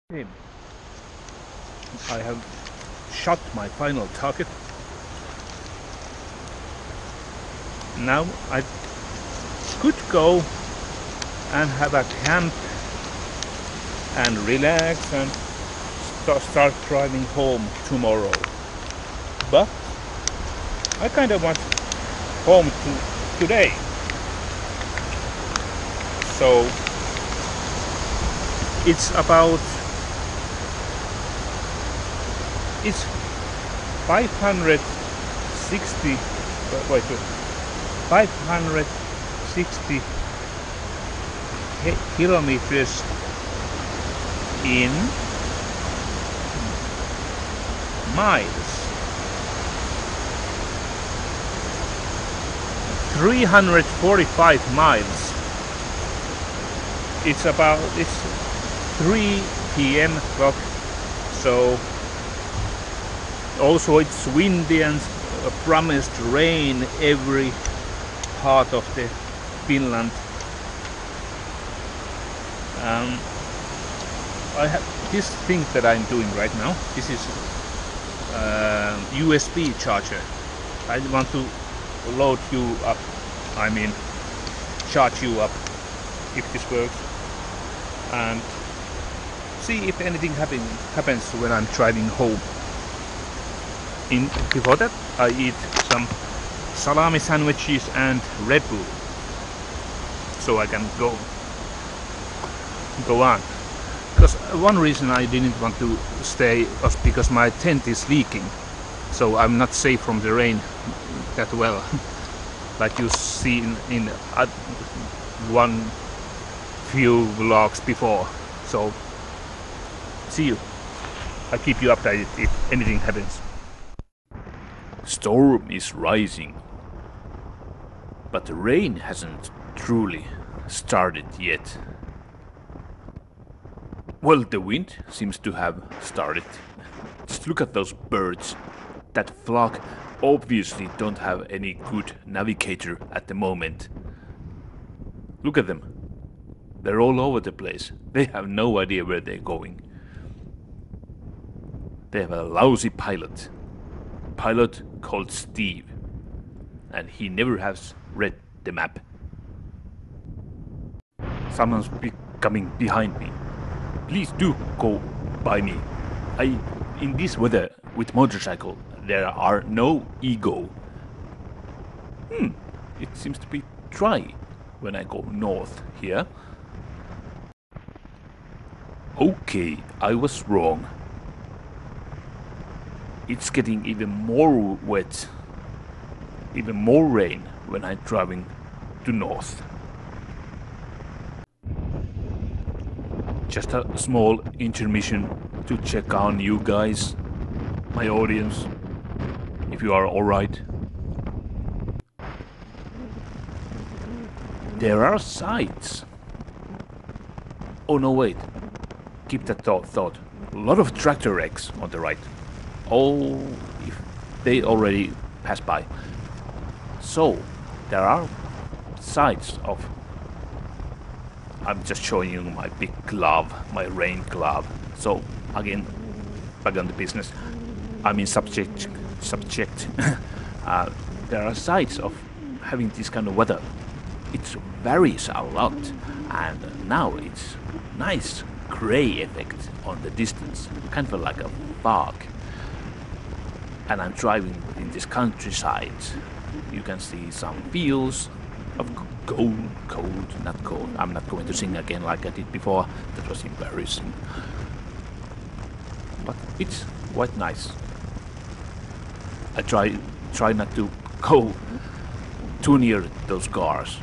Okay, I have shot my final target. Now I could go and have a camp and relax and start driving home tomorrow. But I kind of want home today. So it's 560 wait 560 kilometers in miles, 345 miles. It's 3 p.m. clock, so also it's windy and promised rain every part of the Finland. I have this thing that I'm doing right now. This is USB charger. I want to load you up. I mean, charge you up if this works, and see if anything happens when I'm driving home. Before that, I eat some salami sandwiches and Red Bull, so I can go on. Because one reason I didn't want to stay was because my tent is leaking, so I'm not safe from the rain that well, like you see in one few vlogs before. So see you. I'll keep you updated if anything happens. Storm is rising, but the rain hasn't truly started yet. Well, the wind seems to have started. Just look at those birds. That flock obviously don't have any good navigator at the moment. Look at them. They're all over the place. They have no idea where they're going. They have a lousy pilot called Steve, and he never has read the map. Someone's coming behind me. Please do go by me. In this weather with motorcycle, there are no ego. It seems to be dry when I go north here. Okay, I was wrong. It's getting even more wet, even more rain when I'm driving to north. Just a small intermission to check on you guys, my audience, if you are alright. There are sights. Oh no, wait. Keep that thought. A lot of tractor wrecks on the right. Oh, if they already passed by. So, there are sights of... I'm just showing you my big glove, my rain glove. So, again, back on the business. I mean subject. There are sights of having this kind of weather. It varies a lot, and now it's nice gray effect on the distance, kind of like a fog. And I'm driving in this countryside. You can see some fields of not cold. I'm not going to sing again like I did before. That was embarrassing. But it's quite nice. I try not to go too near those cars.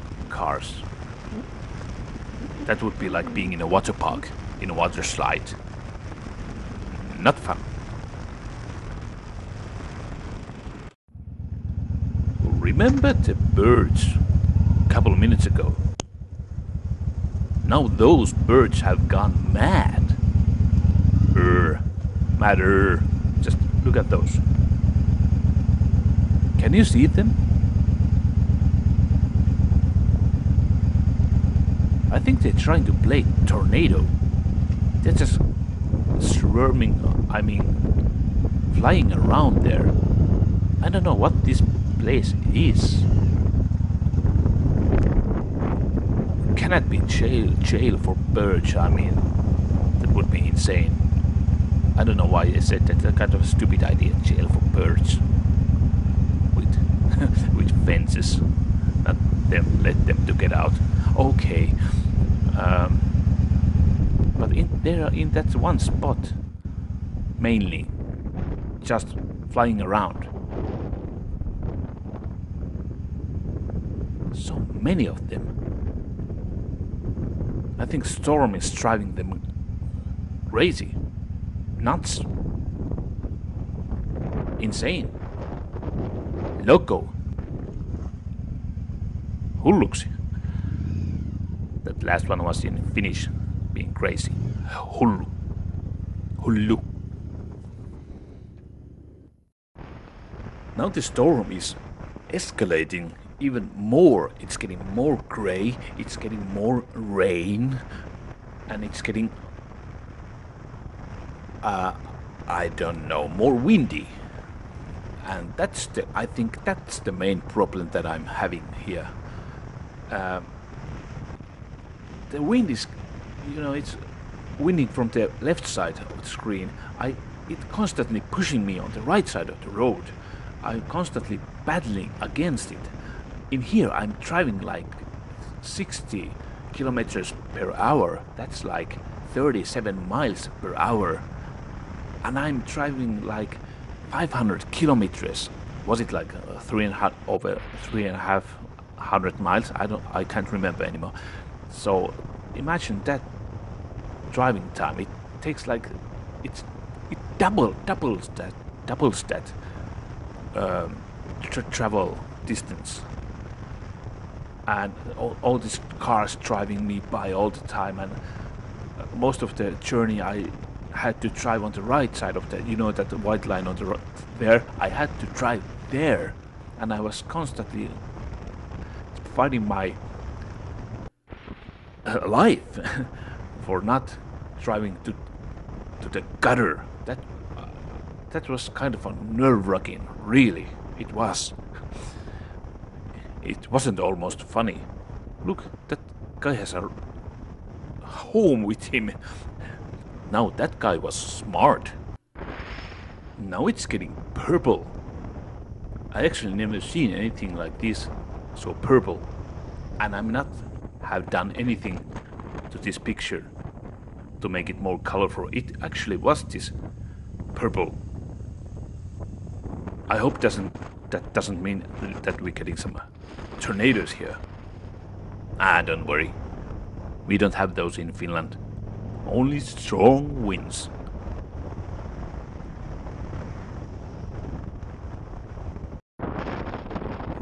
That would be like being in a water park, in a water slide. Not fun. Remember the birds a couple of minutes ago? Now those birds have gone mad. Madder. Just look at those. Can you see them? I think they're trying to play tornado. They're just swarming, I mean, flying around there. I don't know what this place is. Cannot be jail for birds, I mean, that would be insane. I don't know why I said that, a kind of a stupid idea, jail for birds. With, with fences. Not them, let them to get out. Okay. But in that one spot, mainly, just flying around. So many of them. I think storm is driving them crazy, nuts, insane, loco, hulluksi. That last one was in Finnish, being crazy. Hullu. Hullu. Now the storm is escalating even more. It's getting more gray, it's getting more rain, and it's getting, I don't know, more windy. And I think that's the main problem that I'm having here. The wind is, it's winding from the left side of the screen. It's constantly pushing me on the right side of the road. I'm constantly battling against it. In here, I'm driving like 60 kilometers per hour. That's like 37 miles per hour. And I'm driving like 500 kilometers. Was it like over 3,500 miles? I can't remember anymore. So imagine that driving time. It takes like it doubles that travel distance. And all these cars driving me by all the time, and most of the journey I had to drive on the right side of that, that white line on the right there. I had to drive there, and I was constantly fighting my life for not driving to the gutter. That was kind of a nerve-wracking, really. It was. It wasn't almost funny. Look, that guy has a home with him. Now that guy was smart. Now it's getting purple. I actually never seen anything like this, so purple. And I'm not have done anything to this picture to make it more colorful. It actually was this purple. I hope that doesn't mean that we're getting some tornadoes here. Don't worry. We don't have those in Finland. Only strong winds.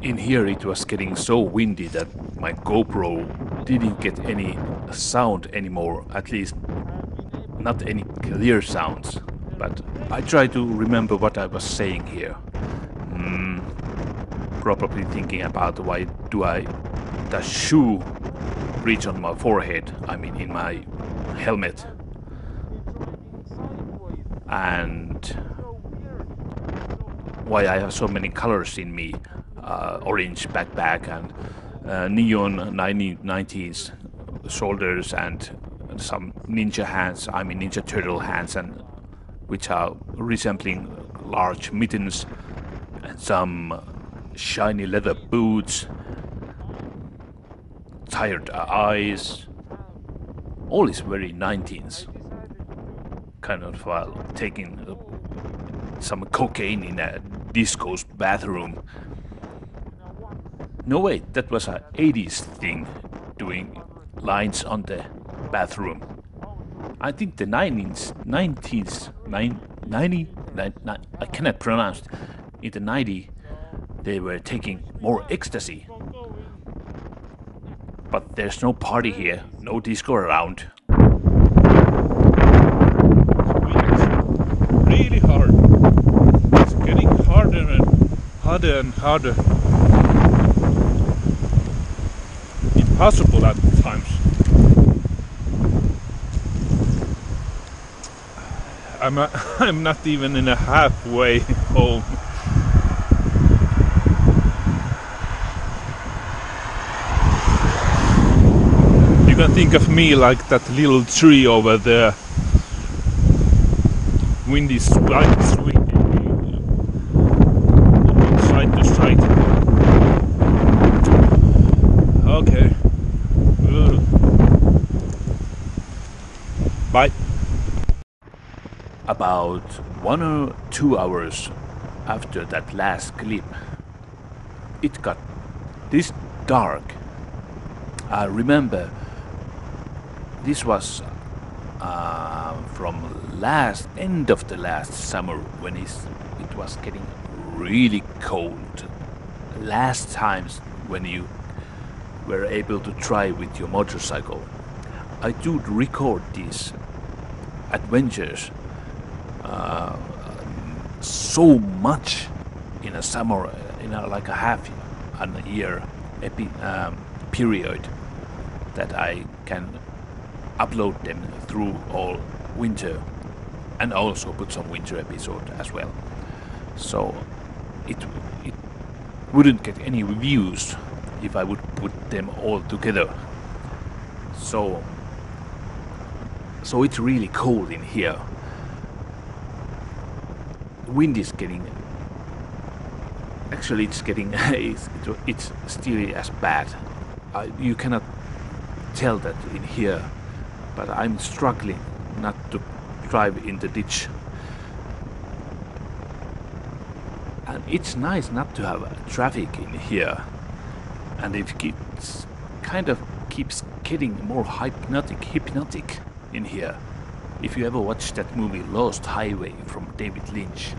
In here it was getting so windy that my GoPro didn't get any sound anymore, at least not any clear sounds. But I try to remember what I was saying here. Probably thinking about why does shoe reach on my forehead, I mean in my helmet. And why I have so many colors in me. Orange backpack and neon 90s shoulders and some ninja hands, I mean Ninja Turtle hands, and which are resembling large mittens, and some shiny leather boots, tired eyes. All is very 19s. Kind of taking some cocaine in a disco's bathroom. No, wait, that was a 80s thing, doing lines on the bathroom. I think the 90s, I cannot pronounce it. In the 90s, they were taking more ecstasy. But there's no party here, no disco around. It's really hard. It's getting harder and harder. Impossible at times. I'm not even in a halfway home. You can think of me like that little tree over there. Wind is swinging side to side. Okay. Bye. About 1 or 2 hours after that last clip, it got this dark. I remember this was from end of the last summer when it was getting really cold. Last times when you were able to drive with your motorcycle, I do record these adventures so much in a summer, like a half an year period, that I can upload them through all winter and also put some winter episode as well. So it wouldn't get any views if I would put them all together. So it's really cold in here. Wind is getting, actually it's getting it's still as bad. You cannot tell that in here, but I'm struggling not to drive in the ditch. And it's nice not to have traffic in here, and it kind of keeps getting more hypnotic in here. If you ever watched that movie Lost Highway from David Lynch,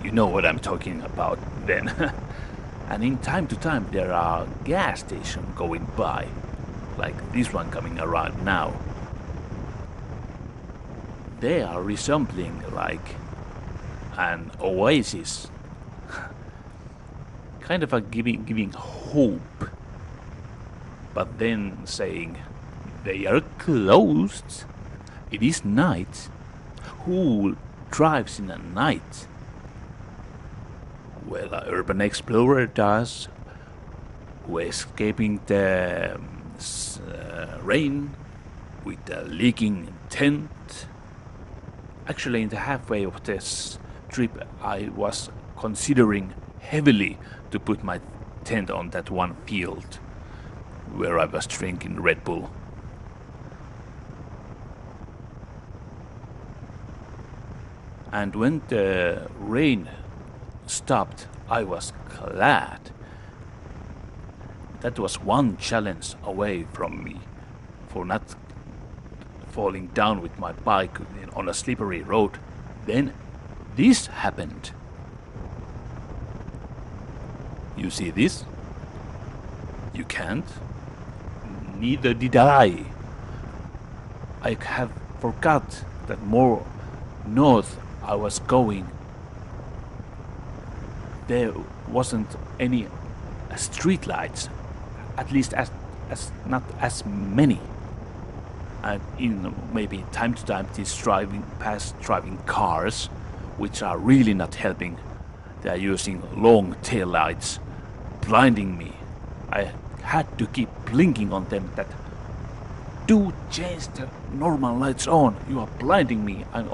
you know what I'm talking about then. And in time to time there are gas stations going by, like this one coming around now. They are resembling like an oasis, kind of a giving hope, but then saying they are closed. It is night. Who drives in a night? Well, an urban explorer does, who escaping the rain with a leaking tent. Actually, in the halfway of this trip, I was considering heavily to put my tent on that one field where I was drinking Red Bull. And when the rain stopped, I was glad. That was one challenge away from me for not falling down with my bike on a slippery road. Then this happened. You see this? You can't? Neither did I. I have forgot that more north I was going, there wasn't any street lights, at least as not as many. And in maybe time to time these driving cars, which are really not helping. They are using long tail lights, blinding me. I had to keep blinking on them that, do change the normal lights on, you are blinding me. I'm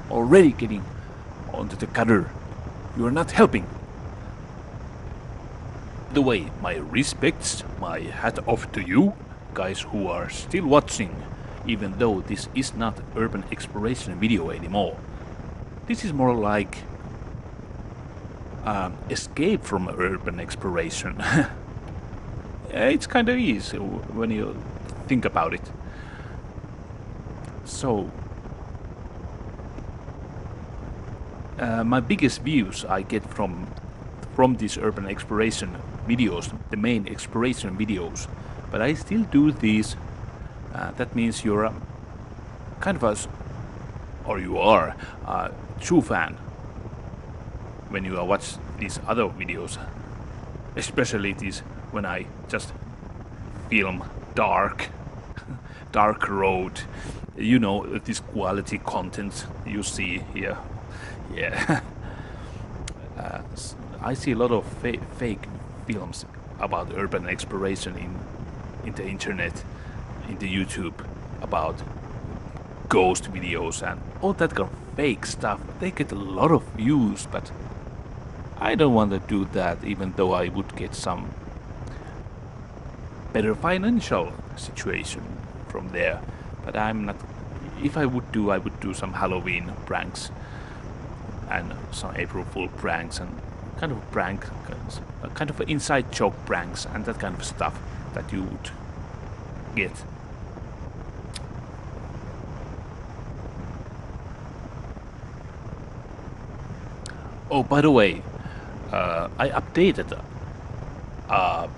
already getting onto the gutter. You are not helping. The way, my respects, my hat off to you guys who are still watching, even though this is not urban exploration video anymore. This is more like escape from urban exploration. It's kind of easy when you think about it. So my biggest views I get from these urban exploration videos, the main exploration videos, but I still do these. That means you're a kind of you are a true fan when you watch these other videos, especially these when I just film dark road You know, this quality content you see here. Yeah. I see a lot of fake films about urban exploration in the internet, in the YouTube, about ghost videos and all that kind of fake stuff. They get a lot of views, but I don't want to do that, even though I would get some better financial situation from there. But I'm not. If I would do some Halloween pranks and some April Fool pranks and kind of kind of inside joke pranks and that kind of stuff that you would get. Oh, by the way, I updated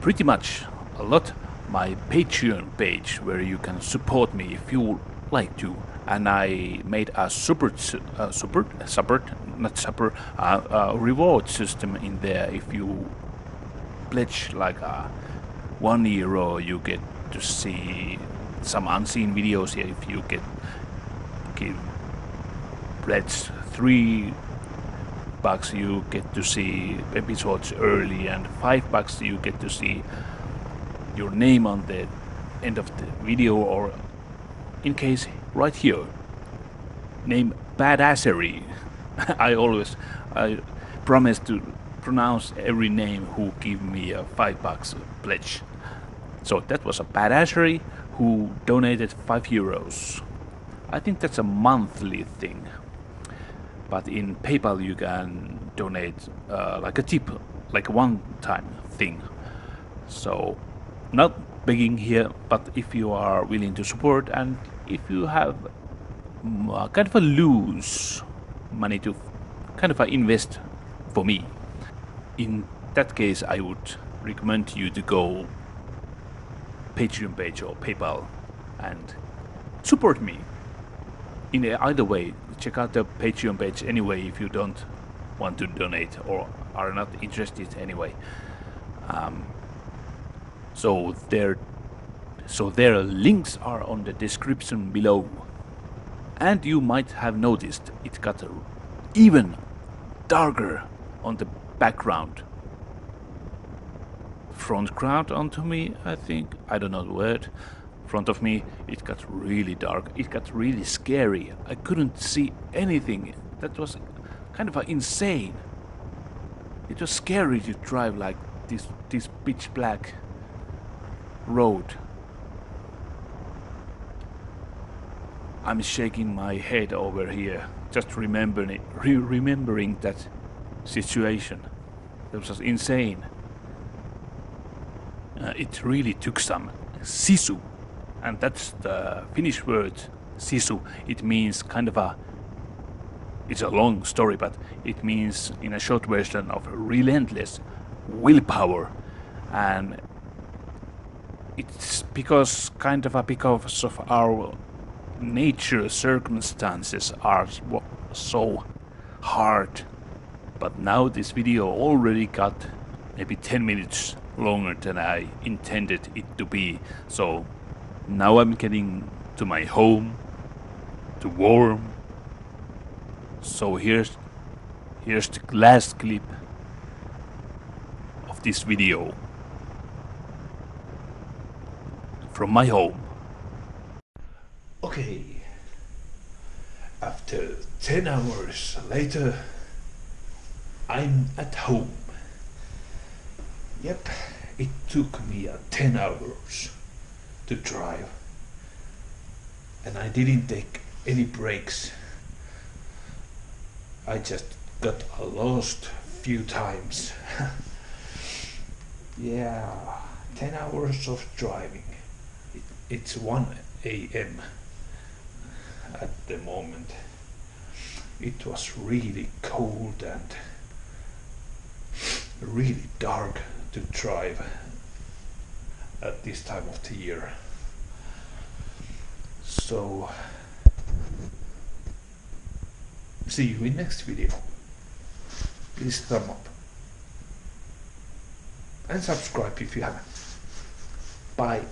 pretty much a lot my Patreon page where you can support me if you like to, and I made a reward system in there. If you pledge like €1, you get to see some unseen videos here. If you pledge $3, you get to see episodes early, and $5 you get to see your name on the end of the video, or in case right here, name Badassery. I promise to pronounce every name who give me a $5 pledge. So that was a Badassery who donated €5. I think that's a monthly thing. But in PayPal you can donate like a tip, like a one-time thing. So not begging here, but if you are willing to support and if you have kind of a loose money to kind of invest for me, in that case I would recommend you to go Patreon page or PayPal and support me. In either way, check out the Patreon page anyway if you don't want to donate or are not interested anyway. So their links are on the description below. And you might have noticed it got even darker on the background. Front ground onto me, I think. I don't know the word. Front of me, it got really dark. It got really scary. I couldn't see anything. That was kind of insane. It was scary to drive like this pitch black road. I'm shaking my head over here, just remembering that situation. That was insane. It really took some sisu, and that's the Finnish word sisu. It means kind of it's a long story, but it means in a short version of relentless willpower, and it's because of our nature circumstances are so hard. But now this video already got maybe 10 minutes longer than I intended it to be. So now I'm getting to my home, to warm. So here's the last clip of this video from my home. Okay, after 10 hours later, I'm at home. Yep, it took me 10 hours to drive, and I didn't take any breaks. I just got lost few times. Yeah, 10 hours of driving. It's 1 a.m. at the moment. It was really cold and really dark to drive at this time of the year. So see you in next video. Please thumb up and subscribe if you haven't. Bye.